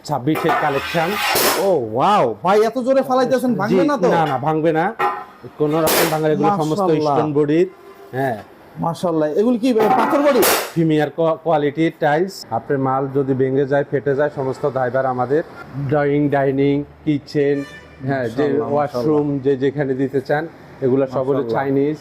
26-এর collection. ও wow ভাই, এত জোরে ফালাইতেছেন, ভাঙবে না তো? না না, ভাঙবে না, কোন রকম ভাঙার, এগুলো সমস্ত মাশাআল্লাহ। স্টোন বডির। হ্যাঁ, মাশাআল্লাহ, এগুলো কি পাথর বডি? প্রিমিয়ার কোয়ালিটির টাইলস। আপনার মাল যদি ভেঙে যায়, ফেটে যায়, সমস্ত দায়ভার আমাদের। ড্রয়িং, ডাইনিং, কিচেন, হ্যাঁ, যে মাশাআল্লাহ, ওয়াশরুম যে যেখানে দিতে চান, এগুলো সব হলো মাশাআল্লাহ। চাইনিজ।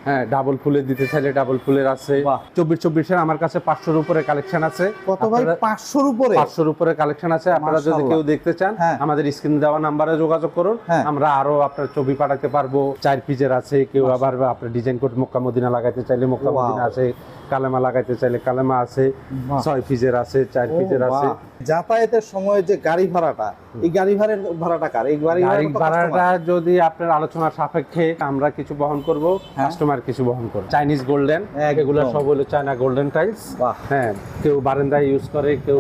হ্যাঁ, ডাবল ফুলের দিতে চাইলে ডাবল ফুলের আছে। বাহ। 24-24-এর আমার কাছে 500-র উপরে কালেকশন আছে। কত ভাই? 500-র উপরে? 500-র উপরে কালেকশন আছে। আপনারা যদি মাশাআল্লাহ। কেউ দেখতে চান, হ্যাঁ। আমাদের স্ক্রিন দেওয়া নাম্বারে যোগাযোগ করুন। হ্যাঁ। আমরা আরো আপনার ছবি পাঠাতে পারবো। 4 পিসের আছে, কেউ আবার আপনার ডিজাইন কোড মক্কা মদিনা লাগাইতে চাইলে মক্কা মদিনা আছে, কালেমা লাগাইতে চাইলে কালেমা আছে। বাহ। 6 পিসের আছে, 4 পিসের ও আছে। বাহ। যাতায়াতের সময় যে গাড়ি ভাড়াটা, এই গাড়ি ভাড়াটা কার? এই গাড়ি গাড়ি ভাড়াটা ভাড়াটা যদি আপনার আলোচনার সাপেক্ষে আমরা কিছু বহন করব, কাস্টমার কিছু বহন করবে। চাইনিজ গোল্ডেন, একদম। এগুলো সব হলো চায়না গোল্ডেন টাইলস। বাহ। হ্যাঁ, কেউ বারান্দায় ইউজ করে, কেউ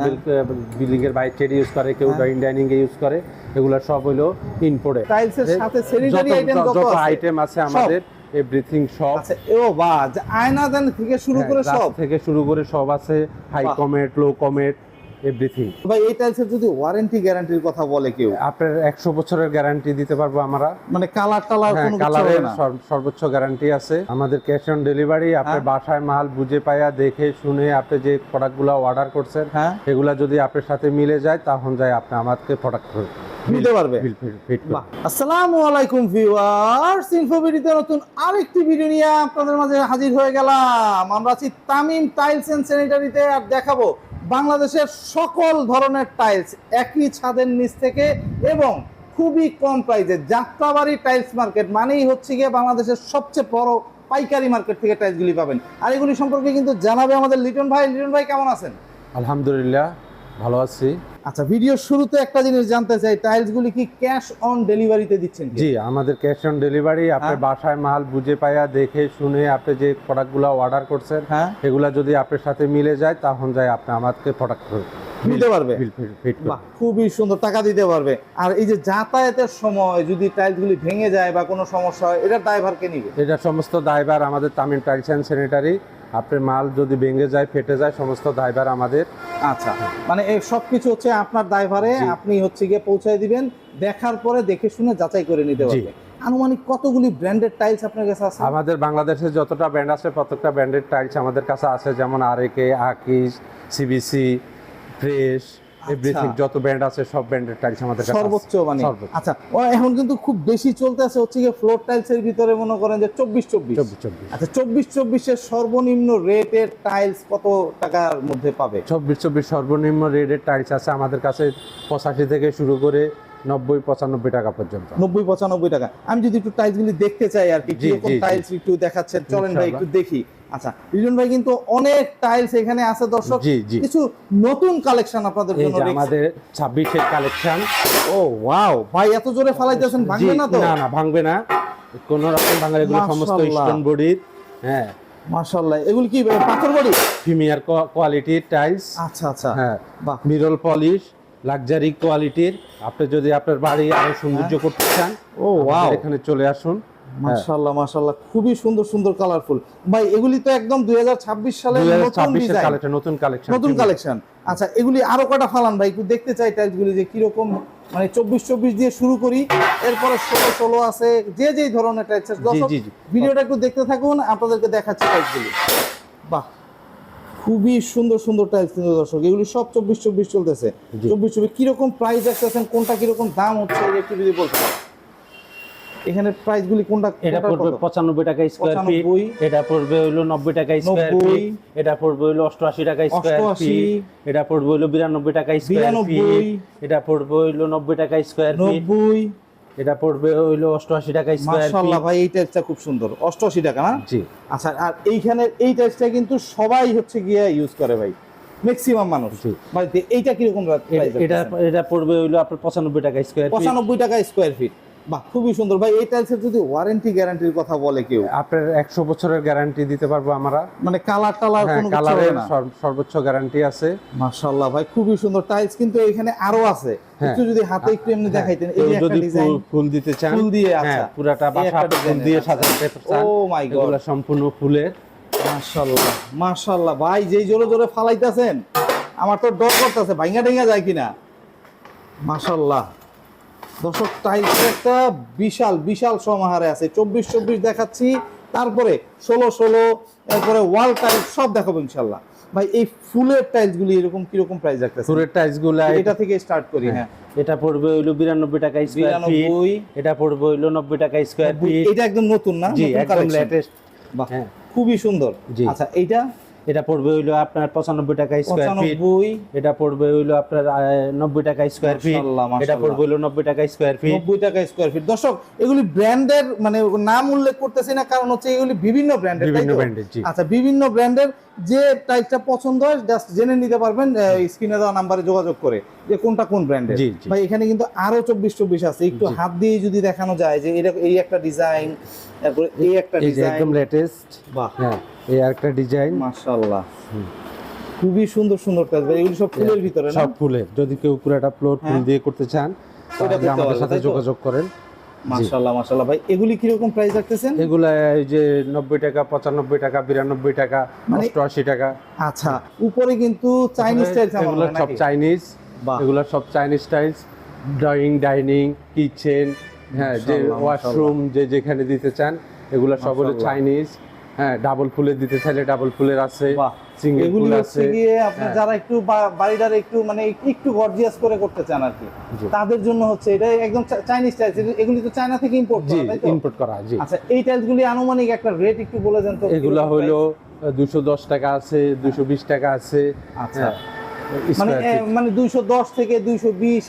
বিল্ডিং এর বাইরে ইউজ করে, কেউ ডাইনিং এ ইউজ করে। এগুলো সব হলো ইম্পোর্টেড টাইলসের সাথে স্যানিটারি আইটেম যত আইটেম আছে আমাদের, এভরিথিং সব। আচ্ছা, ও বাহ, যে আয়না দান থেকে শুরু করে সব থেকে শুরু করে সব আছে। হাই বাহ। Comet, low commode, everything. ভাই এই টাইলসের যদি ওয়ারেন্টি গ্যারান্টির কথা বলে কেউ, আপনার 100 বছরের গ্যারান্টি দিতে পারবো আমরা। মানে কালার টালার হ্যাঁ, কোনো কিছু হবে কালারের না? সর্বোচ্চ গ্যারান্টি আছে আমাদের। Cash on delivery. আপনার বাসায় মাল বুঝে পায়া দেখে শুনে আপনি যে প্রোডাক্টগুলো অর্ডার করছেন, হ্যাঁ, এগুলা যদি আপনার সাথে মিলে যায়, তখন যায় আপনি আমাকে প্রোডাক্ট নিতে পারবে। বাহ। আসসালামু আলাইকুম ভিউয়ার্স, ইনফোভিডিতে নতুন আরেকটি ভিডিও নিয়ে আপনাদের মাঝে হাজির হয়ে গেলাম। আমরা আছি তামিম টাইলস এন্ড স্যানিটারিতে, আর দেখাবো বাংলাদেশের সকল ধরনের টাইলস একই ছাদের নিচ থেকে এবং খুবই কম প্রাইসে। যাত্রাবাড়ি টাইলস মার্কেট মানেই হচ্ছে গিয়ে বাংলাদেশের সবচেয়ে বড় পাইকারি মার্কেট থেকে টাইলসগুলি পাবেন। আর এগুলি সম্পর্কে কিন্তু জানাবে আমাদের লিটন ভাই। লিটন ভাই কেমন আছেন? আলহামদুলিল্লাহ, ভালো আছি। আচ্ছা, ভিডিওর শুরুতে একটা জিনিস জানতে চাই, টাইলসগুলি কি ক্যাশ অন ডেলিভারিতে দিচ্ছেন? জি, আমাদের ক্যাশ অন ডেলিভারি। আপনার বাসায় মাল বুঝে পায়া দেখে শুনে আপনি যে প্রোডাক্টগুলো অর্ডার করছেন, হ্যাঁ, এগুলা যদি আপনার সাথে মিলে যায়, তখন যায় আপনি আমাকে প্রোডাক্ট নিতে পারবে। বাহ, খুবই সুন্দর, টাকা দিতে পারবে। আর এই যে যাতায়াতের সময় যদি টাইলসগুলি ভেঙে যায় বা কোনো সমস্যা হয়, এটার দায়ভার কে নিবে? এটা সমস্ত দায়ভার আমাদের তামিম টাইলস অ্যান্ড স্যানিটারি। আপনার মাল যদি ভেঙে যায়, ফেটে যায়, সমস্ত দায়ভার আমাদের। আচ্ছা, মানে এই সবকিছু হচ্ছে আপনার দায়ভারে, আপনি হচ্ছে গিয়ে পৌঁছায় দিবেন, দেখার পরে দেখে শুনে যাচাই করে নিতে পারবে। আনুমানিক কতগুলি ব্র্যান্ডেড টাইলস আপনার কাছে আছে? আমাদের বাংলাদেশে যতটা ব্র্যান্ড আছে, প্রত্যেকটা ব্র্যান্ডেড টাইলস আমাদের কাছে আছে। যেমন আরএকে, আকিস, সিবিসি, ফ্রেশ, এভরিথিং, যত ব্র্যান্ড আছে সব ব্র্যান্ডেড টাইলস আমাদের কাছে সর্বোচ্চ মানে। সর্বোচ্চ। আচ্ছা, এখন কিন্তু খুব বেশি চলতে আছে হচ্ছে গিয়ে ফ্লোর টাইলস এর ভিতরে মনে করেন যে 24-24। আচ্ছা, 24-24 সর্বনিম্ন রেটের টাইলস কত টাকার মধ্যে পাবে? 24-24 সর্বনিম্ন রেটের টাইলস আছে আমাদের কাছে 85 থেকে শুরু করে 90-95 টাকা পর্যন্ত। 90-95 টাকা। আমি যদি একটু টাইলসগুলি দেখতে চাই আর কি, কিরকম টাইলস একটু দেখাচ্ছেন, চলেন ভাই একটু দেখি। আচ্ছা, রিজন ভাই কিন্তু অনেক টাইলস এখানে আছে দর্শক, কিছু নতুন কালেকশন আপনাদের জন্য রেখেছি। আমাদের 26-এর কালেকশন। ও ওয়াও ভাই, এত জোরে ফালাইতেছেন, ভাঙবে না তো? না না, ভাঙবে না, কোন রকম ভাঙার, এগুলো সমস্ত স্টোন বডির। হ্যাঁ, মাশাআল্লাহ, এগুলো কি পাথর বডি? প্রিমিয়ার কোয়ালিটির টাইলস। আচ্ছা আচ্ছা, হ্যাঁ, বাহ, মিরর পলিশ, লাক্সারি কোয়ালিটির। আপনি যদি আপনার বাড়ি আরো সৌন্দর্য করতে চান, ও ওয়াও, এখানে চলে আসুন। মাশাআল্লাহ মাশাআল্লাহ, খুবই সুন্দর সুন্দর কালারফুল। ভাই এগুলি তো একদম 2026 সালের নতুন কালেকশন। আচ্ছা, এগুলি আরো কয়টা ফালান ভাই, একটু দেখতে চাই টাইলসগুলি যে কিরকম, মানে 24-24 দিয়ে শুরু করি, এরপরে 16-16 আছে, যে যেই ধরনের টাইলস। ভিডিওটা একটু দেখতে থাকুন, আপনাদেরকে দেখাচ্ছি টাইলসগুলি। বাহ, খুবই সুন্দর সুন্দর টাইলস কিন্তু দর্শক, এগুলি সব 24-24 চলতেছে। 24-24 কিরকম প্রাইস রাখতেছেন, কোনটা কিরকম দাম হচ্ছে একটু যদি বলতে। এখানে প্রাইসগুলি কোনটা? এটা পড়বে 95 টাকা স্কয়ার ফিট, এটা পড়বে হলো 90 টাকা স্কয়ার ফিট, এটা পড়বে হলো 88 টাকা স্কয়ার ফিট, এটা পড়বে হলো 92 টাকা স্কয়ার ফিট, এটা পড়বে হলো 90 টাকা স্কয়ার ফিট, 90, এটা পড়বে হলো 88 টাকা স্কয়ার ফিট। মাশাআল্লাহ ভাই, এই টাইলসটা খুব সুন্দর, 88 টাকা না? জি। আচ্ছা, আর এইখানে এই টাইলসটা কিন্তু সবাই হচ্ছে গিয়ে ইউজ করে ভাই, ম্যাক্সিমাম মানুষ। ভাই এইটা কি রকম প্রাইস? এটা পড়বে হলো আপনার 95 টাকা স্কয়ার ফিট। 95 টাকা স্কয়ার ফিট। বাহ, খুবই সুন্দর ভাই। এই টাইলসের যদি ওয়ারেন্টি গ্যারান্টির কথা বলে কেউ, আপনার 100 বছরের গ্যারান্টি দিতে পারবো আমরা। মানে কালার টালার কোনো কিছু হবে না? সর্বোচ্চ গ্যারান্টি আছে। মাশাআল্লাহ ভাই, খুবই সুন্দর টাইলস কিন্তু এখানে আরো আছে, একটু যদি হাতে একটু এমনি দেখাইতেন। এই একটা ডিজাইন, ফুল দিতে চান, ফুল দিয়ে, আচ্ছা, পুরাটা বাসা ফুল দিয়ে সাজাতে চান, ও মাই গড, এগুলো সম্পূর্ণ ফুলের। মাশাআল্লাহ মাশাআল্লাহ ভাই, যেই জোরে জোরে ফালাইতাছেন, আমার তো ডর করতেছে ভাঙা ঢেঙা যায় কিনা। মাশাআল্লাহ দর্শক, টাইলসের একটা বিশাল বিশাল সমাহারে আছে। 24 দেখাচ্ছি, তারপরে 16, তারপরে ওয়াল টাইলস সব দেখাবো ইনশাআল্লাহ। ভাই এই ফুলের টাইলস গুলি এরকম কিরকম প্রাইস রাখতেছে? ফুলের টাইলস গুলা এটা থেকে স্টার্ট করি। হ্যাঁ, এটা পড়বে হইলো 92 টাকা স্কয়ার ফিট, এটা পড়বে হইলো 90 টাকা স্কয়ার ফিট। এটা একদম নতুন না? জি, একদম লেটেস্ট। বাহ, খুবই সুন্দর। আচ্ছা, এটা পড়বে হইলো আপনার 95 টাকা স্কয়ার ফিট, এটা পড়বে হইলো আপনার 90 টাকা স্কয়ার ফিট, এটা পড়বে হইলো 90 টাকা স্কয়ার ফিট, 90 টাকা স্কয়ার ফিট। দর্শক, এগুলি ব্র্যান্ডের মানে নাম উল্লেখ করতেছি না, কারণ হচ্ছে এগুলি বিভিন্ন ব্র্যান্ডের। আচ্ছা, বিভিন্ন ব্র্যান্ডের যে টাইলসটা পছন্দ হয় জাস্ট জেনে নিতে পারবেন স্ক্রিনে দেওয়া নাম্বারে যোগাযোগ করে যে কোনটা কোন ব্র্যান্ডের। ভাই এখানে কিন্তু আরো 24 আছে, একটু হাত দিয়ে যদি দেখানো যায় যে এটা এই একটা ডিজাইন, তারপরে এই একটা ডিজাইন একদম লেটেস্ট। বাহ, হ্যাঁ, এই আরেকটা ডিজাইন। মাশাআল্লাহ, খুবই সুন্দর সুন্দর টাইলস। ভাই এগুলো সব ফুলের ভিতরে না? সব ফুলের। যদি কেউ পুরোটা ফ্লোর ফুল দিয়ে করতে চান তাহলে আমাদের সাথে যোগাযোগ করেন। মাশাআল্লাহ মাশাআল্লাহ। ভাই এগুলি কি রকম প্রাইস রাখতেছেন? এগুলা এই যে 90 টাকা, 95 টাকা, 92 টাকা, 88 টাকা। আচ্ছা, উপরে কিন্তু চাইনিজ টাইলস এগুলো সব চাইনিজ। এগুলো সব Chinese tiles. Drawing, dining, kitchen, হ্যাঁ, যে ওয়াশরুম যে যেখানে দিতে চান এগুলো সব হলো চাইনিজ। হ্যাঁ, ডাবল ফুলের দিতে চাইলে ডাবল ফুলের আছে, সিঙ্গেল ফুল আছে। গিয়ে আপনি যারা একটু বাড়িটার একটু মানে একটু গর্জিয়াস করে করতে চান আর কি, তাদের জন্য হচ্ছে এটা একদম চাইনিজ টাইলস। এগুলি তো চায়না থেকে ইম্পোর্ট করা, তাই তো? ইম্পোর্ট করা, জি। আচ্ছা, এই টাইলসগুলি আনুমানিক একটা রেট একটু বলে দেন তো। এগুলো হলো 210 টাকা আছে, 220 টাকা আছে। আচ্ছা, মানে 210 থেকে 220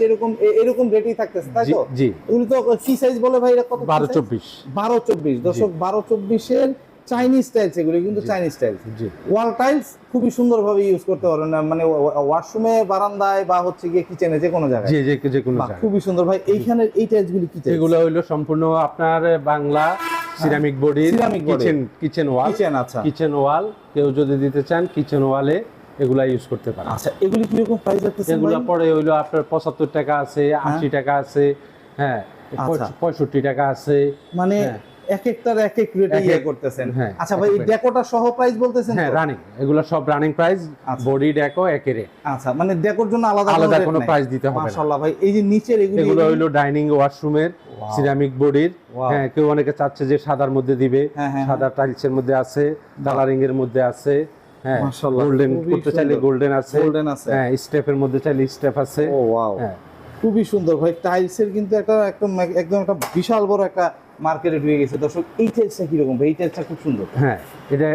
এরকম রেটই থাকতেছে, তাই তো? জি। এগুলো তো কি সাইজ বলে ভাই? এটা কত? 12-24। দর্শক, 12-24 এর চাইনিজ টাইলস। এগুলো কিন্তু চাইনিজ টাইলস। ওয়াল টাইলস খুবই সুন্দরভাবে ইউজ করতে পারবেন, মানে ওয়াশরুমে, বারান্দায় বা হচ্ছে গিয়ে কিচেনে, যে কোনো জায়গায়। যে কোনো জায়গায় খুবই সুন্দর। ভাই এইখানে এই টাইলসগুলি কি টাইলস? এগুলো হলো সম্পূর্ণ আপনার বাংলা সিরামিক বডির কিচেন ওয়াল। আচ্ছা, কিচেন ওয়াল কেউ যদি দিতে চান কিচেন ওয়ালে এগুলা ইউজ করতে পারেন। আচ্ছা, এগুলি কি রকম প্রাইস আছে? এগুলো পড়ে হইলো আপনার 75 টাকা আছে, 80 টাকা আছে, হ্যাঁ, 65 টাকা আছে। মানে এক একটার এক এক রেটে ইয়ে করতেছেন। আচ্ছা ভাই, এই ডেকোটা সহ প্রাইস বলতেছেন? হ্যাঁ, রানিং। এগুলো সব রানিং প্রাইস, বডি ডেকো একই রেট। আচ্ছা, মানে ডেকোর জন্য আলাদা কোনো প্রাইস দিতে হবে না। মাশাআল্লাহ ভাই, এই যে নিচের এগুলো হইলো ডাইনিং ওয়াশরুমের সিরামিক বডির। হ্যাঁ, কেউ অনেকে চাচ্ছে যে সাদার মধ্যে দিবে, সাদা টাইলসের মধ্যে আছে, কালারিং এর মধ্যে আছে। হ্যাঁ, গোল্ডেন করতে চাইলে গোল্ডেন আছে। হ্যাঁ, স্টেপের মধ্যে চাইলে স্টেপ আছে। ও ওয়াও, খুবই সুন্দর ভাই। টাইলসের কিন্তু একদম একটা বিশাল বড় একটা মার্কেটে ঢুকে গেছে। দর্শক, এই টাইলসটা কি রকম ভাই? এই টাইলসটা খুব সুন্দর। হ্যাঁ,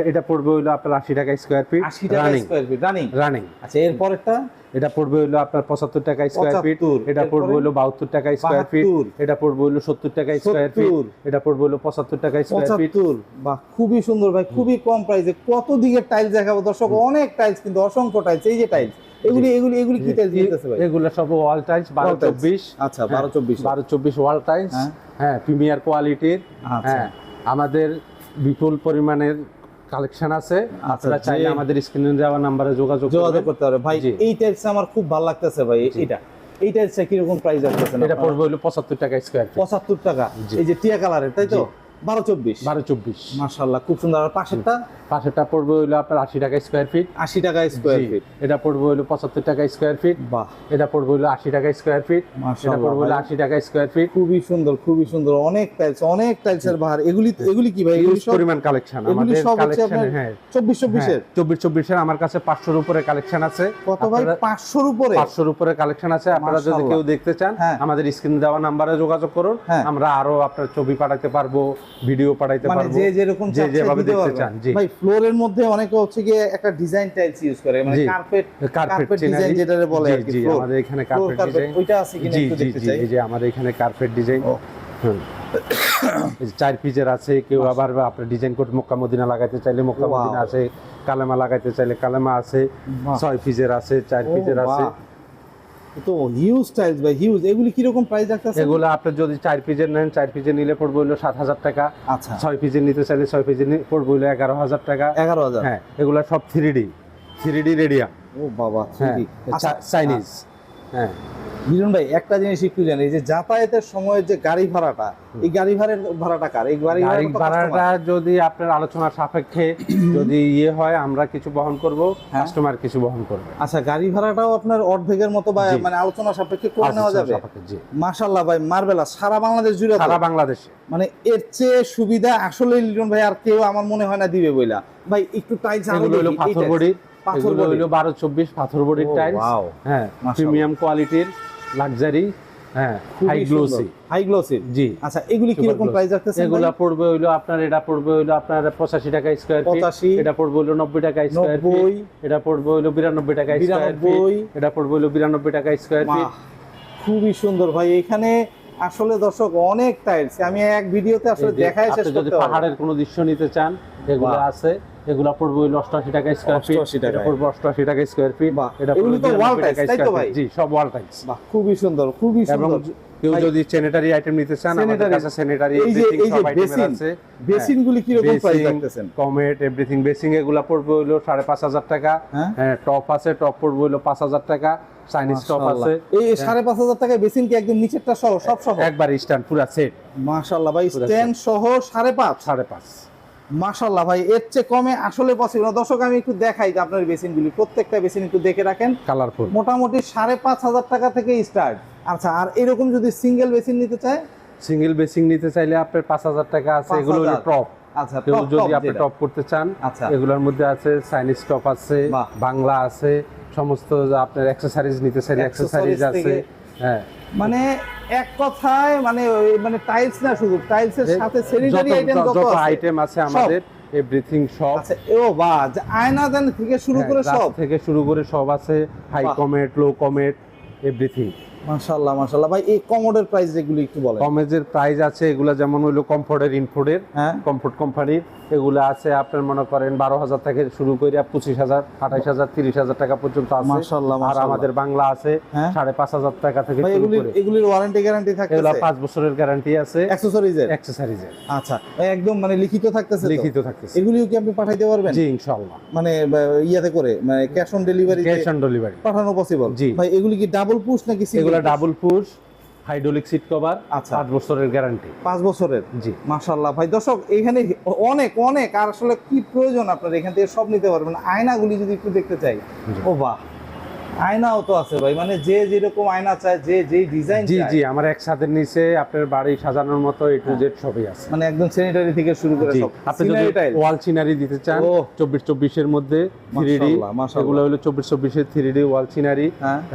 এটা পড়বে হইলো আপনার 80 টাকা স্কয়ার ফিট। 80 টাকা স্কয়ার ফিট রানিং। আচ্ছা, এর পরেরটা? এটা পড়বে হইলো আপনার 75 টাকা স্কয়ার ফিট। এটা পড়বে হইলো 72 টাকা স্কয়ার ফিট। এটা পড়বে হইলো 70 টাকা স্কয়ার ফিট। এটা পড়বে হইলো 75 টাকা স্কয়ার ফিট। 75। বাহ, খুবই সুন্দর ভাই, খুবই কম প্রাইসে। কত দিকের টাইলস দেখাবো দর্শক? অনেক টাইলস, কিন্তু অসংখ্য টাইলস। এই যে টাইলস, এগুলি কি টাইলস দিতেছে ভাই? এগুলো সব ওয়াল টাইলস 12-24। আচ্ছা, 12-24 ওয়াল টাইলস। হ্যাঁ, প্রিমিয়ার কোয়ালিটির। হ্যাঁ, আমাদের বিপুল পরিমাণের কালেকশন আছে। আপনারা চাইলে আমাদের স্ক্রিনে দেওয়া নম্বরে যোগাযোগ করতে পারে। ভাই এই টাইলস আমার খুব ভালো লাগতেছে ভাই। এই টাইলসটা কি রকম প্রাইস আছে? এটা পড়বে হলো 75 টাকা স্কয়ার ফিট। 75 টাকা। এই যে টিয়া কালারের, তাই তো? 12-24। মাশাআল্লাহ, খুব সুন্দর। আর পাশেরটা পড়বে হইলো আপনার 80 টাকা স্কয়ার ফিট। 80 টাকা স্কয়ার ফিট। এটা পড়বে হইলো 75 টাকা স্কয়ার ফিট। বাহ, এটা পড়বে হইলো 80 টাকা স্কয়ার ফিট। এটা পড়বে হইলো 80 টাকা স্কয়ার ফিট। খুবই সুন্দর, খুবই সুন্দর। অনেক টাইলসের বাহার। এগুলি কি ভাই? এগুলি সব পরিমাণ কালেকশন আমাদের কালেকশনে। হ্যাঁ, 24 এর আমার কাছে 500 এর উপরে কালেকশন আছে। কত ভাই? 500 উপরে? 500 এর উপরে কালেকশন আছে। আপনারা যদি কেউ দেখতে চান আমাদের স্ক্রিনে দেওয়া নম্বরে যোগাযোগ করুন। আমরা আরো আপনার ছবি পাঠাতে পারবো, ভিডিও পাঠাতে মানে যে যেরকম যেভাবে দেখতে চান। জি ভাই, ফ্লোরের মধ্যে অনেকে হচ্ছে গিয়ে একটা ডিজাইন টাইলস ইউজ করে, মানে কার্পেট ডিজাইন যেটা বলে আর কি। জি, আমাদের এখানে কার্পেট ডিজাইন ওইটা আছে কিনা একটু দেখতে চাই। এই যে আমাদের এখানে কার্পেট ডিজাইন। এই যে 4 পিসের আছে। কেউ আবার আপনার ডিজাইন কোড মক্কা মদিনা লাগাইতে চাইলে মক্কা মদিনা আছে, কালেমা লাগাইতে চাইলে কালেমা আছে, 6 পিসের আছে, 4 পিসের আছে। তো হিউজ টাইলস ভাই, হিউজ। এগুলি কি রকম প্রাইস রাখতেছে? এগুলো আপনি যদি 4 পিসের নেন, 4 পিসের নিলে পড়বে হলো 7000 টাকা। আচ্ছা, 6 পিসের নিতে চাইলে 6 পিসের পড়বে হলো 11000 টাকা। 11000। হ্যাঁ, এগুলো সব 3D রেডিয়াম। ও বাবা, 3D চাইনিজ। হ্যাঁ, বিজন ভাই একটা জিনিস একটু জানি, এই যে যাতায়াতের সময় যে গাড়ি ভাড়াটা, এই গাড়ি ভাড়াটা কার? এই গাড়ি ভাড়াটা যদি আপনার আলোচনার সাপেক্ষে যদি হয় আমরা কিছু বহন করব, কাস্টমার কিছু বহন করবে। আচ্ছা, গাড়ি ভাড়াটাও আপনার অর্ধেকের মতো বা মানে আলোচনা সাপেক্ষে করে নেওয়া যাবে? মাশাআল্লাহ ভাই, মার্বেলাস সারা বাংলাদেশ জুড়ে, সারা বাংলাদেশে মানে এর চেয়ে সুবিধা আসলে লিটন ভাই আর কেউ আমার মনে হয় না দিবে বইলা। ভাই একটু টাইলস এগুলো হলো পাথর বডি, এগুলো হলো 12-24 পাথর বডির টাইলস। হ্যাঁ, প্রিমিয়াম কোয়ালিটির, লাক্সারি, হ্যাঁ, হাই গ্লোসি। জি। আচ্ছা, এগুলি কি রকম প্রাইস রাখতেছেন? এগুলা পড়বে হলো আপনার, এটা পড়বে হলো আপনার 85 টাকা স্কয়ার ফিট, এটা পড়বে হলো 90 টাকা স্কয়ার ফিট, এটা পড়বে হলো 92 টাকা স্কয়ার ফিট, এটা পড়বে হলো 92 টাকা স্কয়ার ফিট। খুবই সুন্দর ভাই। এখানে আসলে দর্শক অনেক টাইলস আমি এক ভিডিওতে আসলে দেখাই শেষ করতে পারবো। যদি পাহাড়ের কোনো দৃশ্য নিতে চান, এগুলো আছে। এগুলা পড়বে হলো 88 টাকা স্কয়ার ফিট, এটা পড়বে 88 টাকা স্কয়ার ফিট, এটা পড়বে 92 টাকা স্কয়ার ফিট। জি, সব ওয়াল টাইলস। বাহ, খুবই সুন্দর, খুবই সুন্দর। কেউ যদি স্যানিটারি আইটেম নিতে চান, আমাদের কাছে স্যানিটারি এভরিথিং সব আইটেম আছে। বেসিনগুলি কি রকম প্রাইস রাখতেছেন? কমেট এভরিথিং বেসিং এগুলা পড়বে হলো 5500 টাকা। হ্যাঁ, টপ আছে, টপ পড়বে হলো 5000 টাকা, চাইনিজ টপ আছে। এই 5500 টাকায় বেসিন কি একদম নিচেরটা সহ সব সহ? একবার স্ট্যান্ড পুরো সেট। মাশাআল্লাহ ভাই, স্ট্যান্ড সহ 5.5 মাশাআল্লাহ ভাই, এর চেয়ে কমে আসলে পসিবল না। দর্শক আমি একটু দেখাই যে আপনার বেসিনগুলি, প্রত্যেকটা বেসিন একটু দেখে রাখেন, কালারফুল। মোটামুটি 5500 টাকা থেকে স্টার্ট। আচ্ছা, আর এরকম যদি সিঙ্গেল বেসিন নিতে চায়? সিঙ্গেল বেসিন নিতে চাইলে আপনার 5000 টাকা আছে। এগুলো হলো টপ। আচ্ছা, কেউ যদি আপনি টপ করতে চান, এগুলোর মধ্যে আছে চাইনিজ টপ আছে, বাংলা আছে, সমস্ত আপনার অ্যাকসেসরিজ নিতে চাইলে অ্যাকসেসরিজ আছে। হ্যাঁ, মানে এক কথায় মানে টাইলস না, শুধু টাইলসের সাথে স্যানিটারি আইটেম যত আইটেম আছে আমাদের, এভরিথিং সব। আচ্ছা, ও বাহ, আয়না দান থেকে শুরু করে সব আছে। High commode, low commode, everything. মাশাআল্লাহ মাশাআল্লাহ ভাই, এই কমোডের প্রাইস যেগুলো একটু বলেন। কমেজের প্রাইস আছে, এগুলা যেমন হইলো কমফোর্টের, ইনফোর্টের, কমফোর্ট কোম্পানির এগুলা আছে আপনার মনে করেন 12,000 থেকে শুরু করে 25,000, 28,000, 30,000 টাকা পর্যন্ত আছে। মাশাআল্লাহ। আর আমাদের বাংলা আছে 5,500 টাকা থেকে শুরু করে। এগুলির ওয়ারেন্টি গ্যারান্টি থাকে? এগুলা 5 বছরের গ্যারান্টি আছে। অ্যাকসেসরিজের? আচ্ছা, একদম মানে লিখিত থাকতেছে? লিখিত থাকতেছে। এগুলিও কি আপনি পাঠাইতে পারবেন? জি, ইনশাআল্লাহ। মানে ইয়াতে করে, মানে cash on delivery? Cash on delivery পাঠানো পসিবল? জি ভাই, এগুলি কি ডাবল পুশ নাকি সিঙ্গেল? এগুলা double push, hydraulic seat cover. আচ্ছা, 5 বছরের গ্যারান্টি। 5 বছরের? জি। মাশাআল্লাহ ভাই, দর্শক এখানে অনেক অনেক, আর আসলে কি প্রয়োজন আপনার এখান থেকে সব নিতে পারবেন। আয়নাগুলি যদি একটু দেখতে চাই, ও বাহ, আয়নাও তো আছে ভাই, মানে যে যেরকম আয়না চায়, যে যেই ডিজাইন চায়। জি, আমার এক ছাদের নিচে আপনার বাড়ি সাজানোর মতো A to Z সবই আছে। মানে একদম স্যানিটারি থেকে শুরু করে সব। আপনি যদি ওয়াল সিনারি দিতে চান 24-24 এর মধ্যে 3D, এগুলো হলো 24-24 এর 3D ওয়াল সিনারি।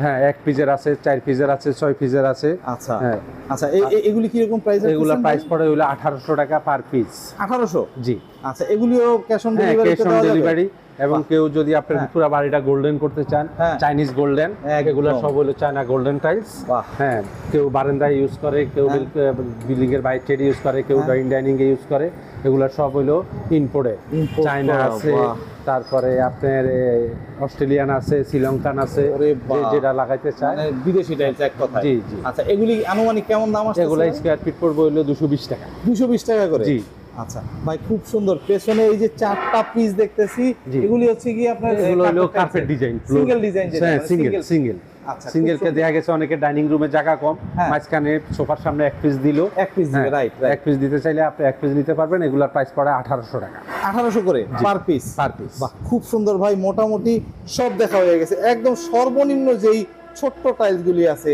হ্যাঁ, 1 পিসের আছে, 4 পিসের আছে, 6 পিসের আছে। আচ্ছা, হ্যাঁ। আচ্ছা, এগুলি কি রকম প্রাইস? এগুলা প্রাইস পড়ে হলো 1800 টাকা পার পিস। 1800? জি। আচ্ছা, এগুলিও cash on delivery? Cash on delivery. এবং কেউ যদি আপনার পুরো বাড়িটা গোল্ডেন করতে চান, চাইনিজ গোল্ডেন, এগুলো সব হলো চায়না গোল্ডেন টাইলস। হ্যাঁ, কেউ বারান্দায় ইউজ করে, কেউ বিল্ডিং এর বাইরে টেড ইউজ করে, কেউ ডাইনিং এ ইউজ করে। এগুলো সব হলো ইম্পোর্টেড। চায়না আছে, তারপরে আপনার অস্ট্রেলিয়ান আছে, শ্রীলঙ্কান আছে, যেটা লাগাইতে চায়, মানে বিদেশি টাইলস এক কথা। জি জি। আচ্ছা, এগুলি আনুমানিক কেমন দাম আসছে? এগুলো স্কয়ার ফিট পড়বে হলো 220 টাকা। 220 টাকা করে? জি। আচ্ছা ভাই, খুব সুন্দর। পেছনে এই যে 4টা পিস দেখতেছি, এগুলি হচ্ছে কি আপনার? এগুলো হলো কার্পেট ডিজাইন, সিঙ্গেল ডিজাইন। হ্যাঁ, সিঙ্গেল। আচ্ছা, সিঙ্গেলকে দেখা গেছে অনেকে ডাইনিং রুমে জায়গা কম, মাঝখানে সোফার সামনে 1 পিস দিল, 1 পিস দিবে, রাইট। 1 পিস দিতে চাইলে আপনি 1 পিস নিতে পারবেন। এগুলোর প্রাইস পড়ে 1800 টাকা। 1800 করে পার পিস? বাহ, খুব সুন্দর ভাই। মোটামুটি সব দেখা হয়ে গেছে। একদম সর্বনিম্ন যেই ছোট্ট টাইলস গুলি আছে,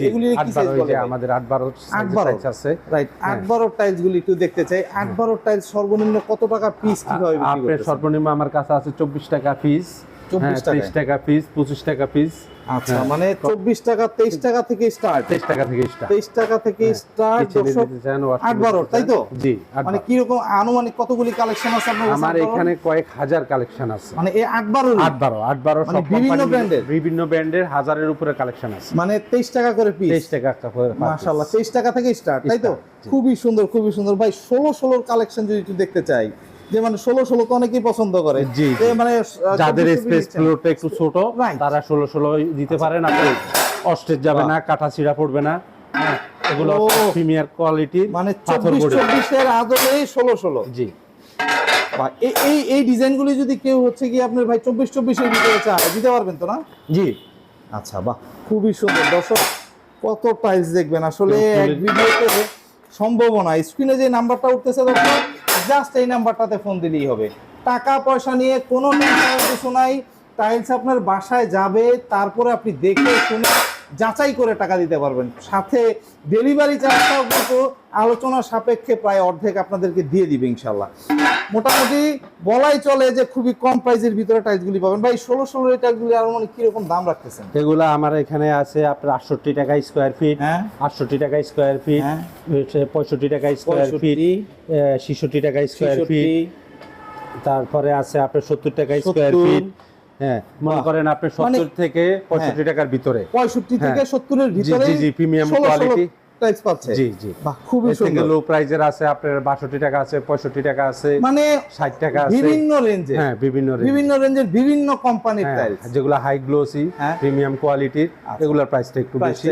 এগুলি কি সাইজ বলে? আমাদের 8-12 টাইলস আছে। রাইট, 8-12 টাইলস গুলি একটু দেখতে চাই। 8-12 টাইলস সর্বনিম্ন কত টাকা পিস কিভাবে বিক্রি করতেছেন? আপনার সর্বনিম্ন আমার কাছে আছে 24 টাকা পিস, 30 টাকা পিস, 25 টাকা পিস। আচ্ছা, মানে 24 টাকা, 23 টাকা থেকে স্টার্ট? 23 টাকা থেকে স্টার্ট। 23 টাকা থেকে স্টার্ট। 8-12, তাই তো? জি। মানে কি রকম আনুমানিক কতগুলি কালেকশন আছে আপনার কাছে? আমার এখানে কয়েক হাজার কালেকশন আছে। মানে এই 8-12 সব বিভিন্ন ব্র্যান্ডের হাজারের উপরে কালেকশন আছে। মানে 23 টাকা করে পিস? 23 টাকা করে। মাশাআল্লাহ, 23 টাকা থেকে স্টার্ট, তাই তো? খুবই সুন্দর, খুবই সুন্দর ভাই। 16 কালেকশন যদি একটু দেখতে চাই, যে মানে 16 তো অনেকেই পছন্দ করে। জি, মানে যাদের স্পেস ফ্লোরটা একটু ছোট, তারা 16 দিতে পারেন। আপনি অস্টেজ যাবে না, কাটা ছিঁড়া পড়বে না। এগুলো প্রিমিয়ার কোয়ালিটি, মানে 24 এর আদলে 16। জি। বা এই ডিজাইনগুলি যদি কেউ হচ্ছে কি আপনার ভাই 24 এর ভিতরে চায়, দিতে পারবেন তো না? জি। আচ্ছা, বাহ, খুবই সুন্দর। দর্শক কত টাইলস দেখবেন আসলে এক ভিডিওতে সম্ভব না। স্ক্রিনে যে নাম্বারটা উঠতেছে দর্শক, জাস্ট এই নাম্বারটাতে ফোন দিলেই হবে। টাকা পয়সা নিয়ে কোনো টেনশনের কিছু নাই। টাইলস আপনার বাসায় যাবে, তারপরে আপনি দেখে শুনে যাচাই করে টাকা দিতে পারবেন। সাথে ডেলিভারি চার্জটাও কিন্তু আলোচনা সাপেক্ষে প্রায় অর্ধেক আপনাদেরকে দিয়ে দিবে ইনশাল্লাহ। মোটামুটি বলাই চলে যে খুবই কম প্রাইসের ভিতরে টাইলসগুলি পাবেন। ভাই 16 এই টাইলসগুলি আর মানে কিরকম দাম রাখতেছেন? এগুলো আমার এখানে আছে আপনার 68 টাকা স্কোয়ার ফিট, 68 টাকা স্কোয়ার ফিট, 65 টাকা স্কোয়ার ফিট, 66 টাকা স্কোয়ার ফিট, তারপরে আছে আপনার 70 টাকা স্কোয়ার ফিট। হ্যাঁ, মনে করেন আপনি 70 থেকে 65 টাকার ভিতরে, 65 থেকে 70 এর ভিতরে জি প্রিমিয়াম কোয়ালিটি টাইলস পাচ্ছে। জি জি, বাহ, খুবই সুন্দর। লো প্রাইজের আছে আপনার 62 টাকা আছে, 65 টাকা আছে, মানে 60 টাকা আছে, বিভিন্ন রেঞ্জে। হ্যাঁ, বিভিন্ন রেঞ্জের বিভিন্ন কোম্পানির টাইলস, যেগুলো হাই গ্লোসি প্রিমিয়াম কোয়ালিটির, এগুলোর প্রাইসটা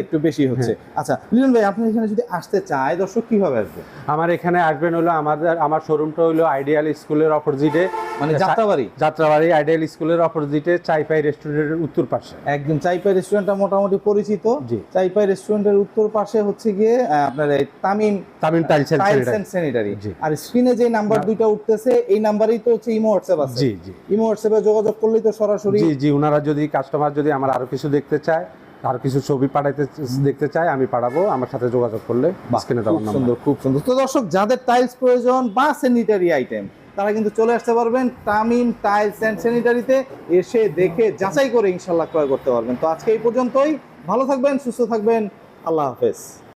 একটু বেশি হচ্ছে। আচ্ছা লিটন ভাই, আপনি এখানে যদি আসতে চায় দর্শক কিভাবে আসবে? আমার এখানে আসবেন হলো আমার শোরুমটা হলো আইডিয়াল স্কুলের অপোজিটে, মানে যাত্রাবাড়ি আইডিয়াল স্কুলের অপোজিটে চাইপাই রেস্টুরেন্টের উত্তর পাশে। একদম চাইপাই রেস্টুরেন্টটা মোটামুটি পরিচিত। চাইপাই রেস্টুরেন্টের উত্তর পাশে হচ্ছে গিয়ে আপনার তামিম টাইলস এন্ড স্যানিটারি। আর স্ক্রিনে যে নাম্বার দুইটা উঠতেছে, এই নাম্বারই তো হচ্ছে ইমো হোয়াটসঅ্যাপ আছে। জি ইমো হোয়াটসঅ্যাপে যোগাযোগ করলেই তো সরাসরি। জি ওনারা যদি কাস্টমার যদি আমার আরো কিছু দেখতে চায়, আর কিছু ছবি দেখতে চাই, আমি পাঠাবো, আমার সাথে যোগাযোগ করলে স্ক্রিনে দেওয়ার নাম্বার। খুব সুন্দর। তো দর্শক, যাদের টাইলস প্রয়োজন বা স্যানিটারি আইটেম, তারা কিন্তু চলে আসতে পারবেন তামিম টাইলস এন্ড স্যানিটারিতে। এসে দেখে যাচাই করে ইনশাআল্লাহ ক্রয় করতে পারবেন। তো আজকে এই পর্যন্তই। ভালো থাকবেন, সুস্থ থাকবেন, আল্লাহ হাফেজ।